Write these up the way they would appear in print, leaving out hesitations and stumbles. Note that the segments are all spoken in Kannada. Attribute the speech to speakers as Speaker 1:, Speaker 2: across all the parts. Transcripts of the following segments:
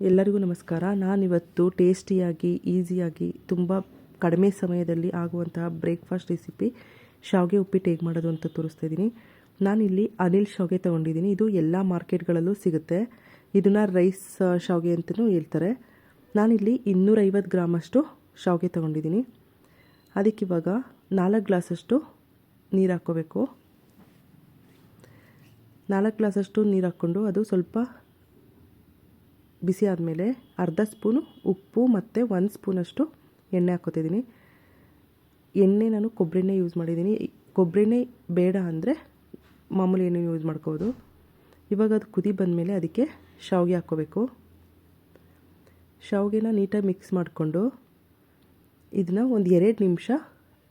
Speaker 1: ಎಲ್ಲರಿಗೂ ನಮಸ್ಕಾರ. ನಾನಿವತ್ತು ಟೇಸ್ಟಿಯಾಗಿ ಈಸಿಯಾಗಿ ತುಂಬ ಕಡಿಮೆ ಸಮಯದಲ್ಲಿ ಆಗುವಂತಹ ಬ್ರೇಕ್ಫಾಸ್ಟ್ ರೆಸಿಪಿ ಶಾವಿಗೆ ಉಪ್ಪಿಟ್ಟು ಹೇಗೆ ಮಾಡೋದು ಅಂತ ತೋರಿಸ್ತಾ ಇದ್ದೀನಿ. ನಾನಿಲ್ಲಿ ಅನಿಲ್ ಶಾವಿಗೆ ತೊಗೊಂಡಿದ್ದೀನಿ. ಇದು ಎಲ್ಲ ಮಾರ್ಕೆಟ್ಗಳಲ್ಲೂ ಸಿಗುತ್ತೆ. ಇದನ್ನು ರೈಸ್ ಶಾವಿಗೆ ಅಂತಲೂ ಹೇಳ್ತಾರೆ. ನಾನಿಲ್ಲಿ 250 ಗ್ರಾಮಷ್ಟು ಶಾವಿಗೆ ತೊಗೊಂಡಿದ್ದೀನಿ. ಅದಕ್ಕಿವಾಗ 4 ಗ್ಲಾಸಷ್ಟು ನೀರು ಹಾಕ್ಕೋಬೇಕು. 4 ಗ್ಲಾಸಷ್ಟು ನೀರು ಹಾಕ್ಕೊಂಡು ಅದು ಸ್ವಲ್ಪ ಬಿಸಿ ಆದಮೇಲೆ ಅರ್ಧ ಸ್ಪೂನು ಉಪ್ಪು ಮತ್ತು 1 ಸ್ಪೂನಷ್ಟು ಎಣ್ಣೆ ಹಾಕ್ಕೋತಿದ್ದೀನಿ. ಎಣ್ಣೆ ನಾನು ಕೊಬ್ಬರಿ ಎಣ್ಣೆ ಯೂಸ್ ಮಾಡಿದ್ದೀನಿ. ಕೊಬ್ಬರಿ ಎಣ್ಣೆ ಬೇಡ ಅಂದರೆ ಮಾಮೂಲಿ ಎಣ್ಣೆ ಯೂಸ್ ಮಾಡ್ಕೋಬೋದು. ಇವಾಗ ಅದು ಕುದಿ ಬಂದಮೇಲೆ ಅದಕ್ಕೆ ಶಾವಿಗೆ ಹಾಕ್ಕೋಬೇಕು. ಶಾವಿಗೆನ ನೀಟಾಗಿ ಮಿಕ್ಸ್ ಮಾಡಿಕೊಂಡು ಇದನ್ನು ಒಂದು 2 ನಿಮಿಷ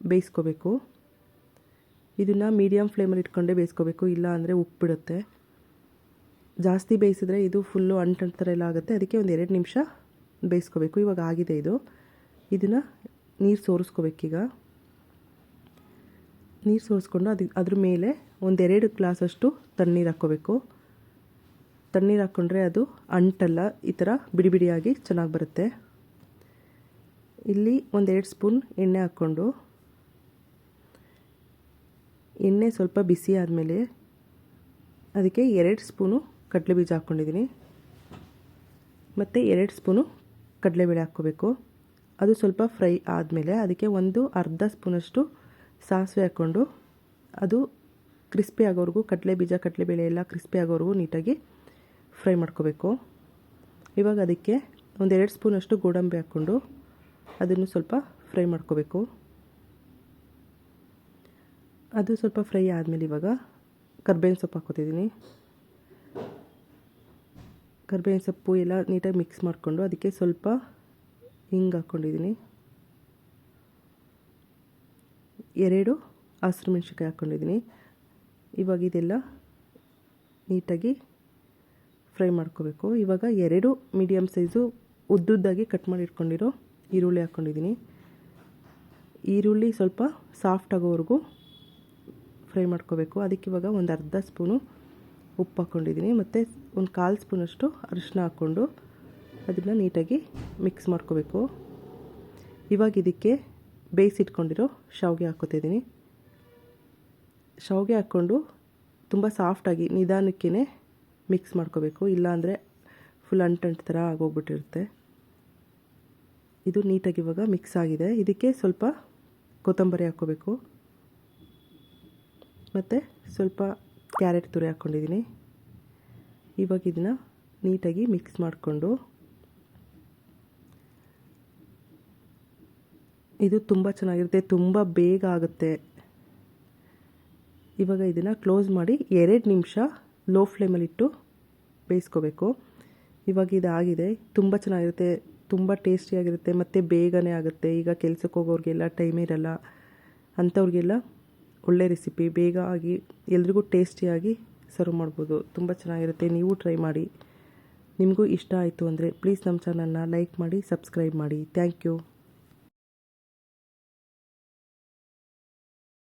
Speaker 1: ಬೇಯಿಸ್ಕೋಬೇಕು. ಇದನ್ನು ಮೀಡಿಯಮ್ ಫ್ಲೇಮಲ್ಲಿ ಇಟ್ಕೊಂಡೇ ಬೇಯಿಸ್ಕೋಬೇಕು, ಇಲ್ಲ ಅಂದರೆ ಉಪ್ಪು ಬಿಡುತ್ತೆ. ಜಾಸ್ತಿ ಬೇಯಿಸಿದ್ರೆ ಇದು ಫುಲ್ಲು ಅಂಟು ಥರ ಎಲ್ಲ ಆಗುತ್ತೆ. ಅದಕ್ಕೆ ಒಂದು 2 ನಿಮಿಷ ಬೇಯಿಸ್ಕೋಬೇಕು. ಇವಾಗ ಆಗಿದೆ ಇದು. ಇದನ್ನು ನೀರು ಸೋರಿಸ್ಕೋಬೇಕೀಗ. ನೀರು ಸೋರಿಸ್ಕೊಂಡು ಅದ್ರ ಮೇಲೆ ಒಂದು 2 ಗ್ಲಾಸಷ್ಟು ತಣ್ಣೀರು ಹಾಕ್ಕೋಬೇಕು. ತಣ್ಣೀರು ಹಾಕ್ಕೊಂಡ್ರೆ ಅದು ಅಂಟಲ್ಲ, ಈ ಥರ ಬಿಡಿ ಬಿಡಿಯಾಗಿ ಚೆನ್ನಾಗಿ ಬರುತ್ತೆ. ಇಲ್ಲಿ ಒಂದು 2 ಸ್ಪೂನ್ ಎಣ್ಣೆ ಹಾಕ್ಕೊಂಡು ಎಣ್ಣೆ ಸ್ವಲ್ಪ ಬಿಸಿ ಆದಮೇಲೆ ಅದಕ್ಕೆ 2 ಸ್ಪೂನು ಕಡಲೆ ಬೀಜ ಹಾಕ್ಕೊಂಡಿದ್ದೀನಿ ಮತ್ತು 2 ಸ್ಪೂನು ಕಡಲೆಬೇಳೆ ಹಾಕ್ಕೋಬೇಕು. ಅದು ಸ್ವಲ್ಪ ಫ್ರೈ ಆದಮೇಲೆ ಅದಕ್ಕೆ ಒಂದು ಅರ್ಧ ಸ್ಪೂನಷ್ಟು ಸಾಸಿವೆ ಹಾಕ್ಕೊಂಡು ಅದು ಕ್ರಿಸ್ಪಿ ಆಗೋವರೆಗೂ, ಕಡಲೆ ಬೀಜ ಕಡಲೆಬೇಳೆ ಎಲ್ಲ ಕ್ರಿಸ್ಪಿ ಆಗೋವರೆಗೂ ನೀಟಾಗಿ ಫ್ರೈ ಮಾಡ್ಕೋಬೇಕು. ಇವಾಗ ಅದಕ್ಕೆ ಒಂದು 2 ಸ್ಪೂನಷ್ಟು ಗೋಡಂಬಿ ಹಾಕ್ಕೊಂಡು ಅದನ್ನು ಸ್ವಲ್ಪ ಫ್ರೈ ಮಾಡ್ಕೋಬೇಕು. ಅದು ಸ್ವಲ್ಪ ಫ್ರೈ ಆದಮೇಲೆ ಇವಾಗ ಕರ್ಬೇವಿನ ಸೊಪ್ಪು ಹಾಕ್ಕೋತಿದ್ದೀನಿ. ಕರ್ಬೇವಿನ ಸೊಪ್ಪು ಎಲ್ಲ ನೀಟಾಗಿ ಮಿಕ್ಸ್ ಮಾಡಿಕೊಂಡು ಅದಕ್ಕೆ ಸ್ವಲ್ಪ ಹಿಂಗೆ ಹಾಕ್ಕೊಂಡಿದ್ದೀನಿ. 2 ಹಸಿರು ಮೆಣಸಿನ್ಕಾಯಿ ಹಾಕ್ಕೊಂಡಿದ್ದೀನಿ. ಇವಾಗ ಇದೆಲ್ಲ ನೀಟಾಗಿ ಫ್ರೈ ಮಾಡ್ಕೋಬೇಕು. ಇವಾಗ 2 ಮೀಡಿಯಮ್ ಸೈಜು ಉದ್ದುದ್ದಾಗಿ ಕಟ್ ಮಾಡಿ ಇಟ್ಕೊಂಡಿರೋ ಈರುಳ್ಳಿ ಹಾಕ್ಕೊಂಡಿದ್ದೀನಿ. ಈರುಳ್ಳಿ ಸ್ವಲ್ಪ ಸಾಫ್ಟ್ ಆಗೋವರೆಗೂ ಫ್ರೈ ಮಾಡ್ಕೋಬೇಕು. ಅದಕ್ಕೆ ಇವಾಗ ಒಂದು ಅರ್ಧ ಸ್ಪೂನು ಉಪ್ಪು ಹಾಕ್ಕೊಂಡಿದ್ದೀನಿ ಮತ್ತು ಒಂದು 1/4 ಸ್ಪೂನಷ್ಟು ಅರಿಶಿನ ಹಾಕ್ಕೊಂಡು ಅದನ್ನು ನೀಟಾಗಿ ಮಿಕ್ಸ್ ಮಾಡ್ಕೋಬೇಕು. ಇವಾಗ ಇದಕ್ಕೆ ಬೇಯಿಸಿಟ್ಕೊಂಡಿರೋ ಶಾವಿಗೆ ಹಾಕ್ಕೋತಿದ್ದೀನಿ. ಶಾವಿಗೆ ಹಾಕ್ಕೊಂಡು ತುಂಬ ಸಾಫ್ಟಾಗಿ ನಿಧಾನಕ್ಕೇ ಮಿಕ್ಸ್ ಮಾಡ್ಕೋಬೇಕು, ಇಲ್ಲಾಂದರೆ ಫುಲ್ ಅಂಟು ಥರ ಆಗೋಗ್ಬಿಟ್ಟಿರುತ್ತೆ. ಇದು ನೀಟಾಗಿ ಇವಾಗ ಮಿಕ್ಸ್ ಆಗಿದೆ. ಇದಕ್ಕೆ ಸ್ವಲ್ಪ ಕೊತ್ತಂಬರಿ ಹಾಕ್ಕೋಬೇಕು ಮತ್ತು ಸ್ವಲ್ಪ ಕ್ಯಾರೆಟ್ ತುರಿ ಹಾಕ್ಕೊಂಡಿದ್ದೀನಿ. ಇವಾಗ ಇದನ್ನು ನೀಟಾಗಿ ಮಿಕ್ಸ್ ಮಾಡಿಕೊಂಡು ಇದು ತುಂಬ ಚೆನ್ನಾಗಿರುತ್ತೆ, ತುಂಬ ಬೇಗ ಆಗುತ್ತೆ. ಇವಾಗ ಇದನ್ನು ಕ್ಲೋಸ್ ಮಾಡಿ 2 ನಿಮಿಷ ಲೋ ಫ್ಲೇಮಲ್ಲಿಟ್ಟು ಬೇಯಿಸ್ಕೋಬೇಕು. ಇವಾಗ ಇದಾಗಿದೆ. ತುಂಬ ಚೆನ್ನಾಗಿರುತ್ತೆ, ತುಂಬ ಟೇಸ್ಟಿಯಾಗಿರುತ್ತೆ ಮತ್ತು ಬೇಗನೆ ಆಗುತ್ತೆ. ಈಗ ಕೆಲ್ಸಕ್ಕೆ ಹೋಗೋರಿಗೆಲ್ಲ ಟೈಮ್ ಇರಲ್ಲ ಅಂಥವ್ರಿಗೆಲ್ಲ ಒಳ್ಳೆ ರೆಸಿಪಿ, ಬೇಗ ಆಗಿ ಎಲ್ರಿಗೂ ಟೇಸ್ಟಿಯಾಗಿ ಸರ್ವ್ ಮಾಡ್ಬೋದು. ತುಂಬ ಚೆನ್ನಾಗಿರುತ್ತೆ. ನೀವು ಟ್ರೈ ಮಾಡಿ. ನಿಮಗೂ ಇಷ್ಟ ಆಯಿತು ಅಂದರೆ ಪ್ಲೀಸ್ ನಮ್ಮ ಚಾನಲ್ನ ಲೈಕ್ ಮಾಡಿ, ಸಬ್ಸ್ಕ್ರೈಬ್ ಮಾಡಿ. Thank you.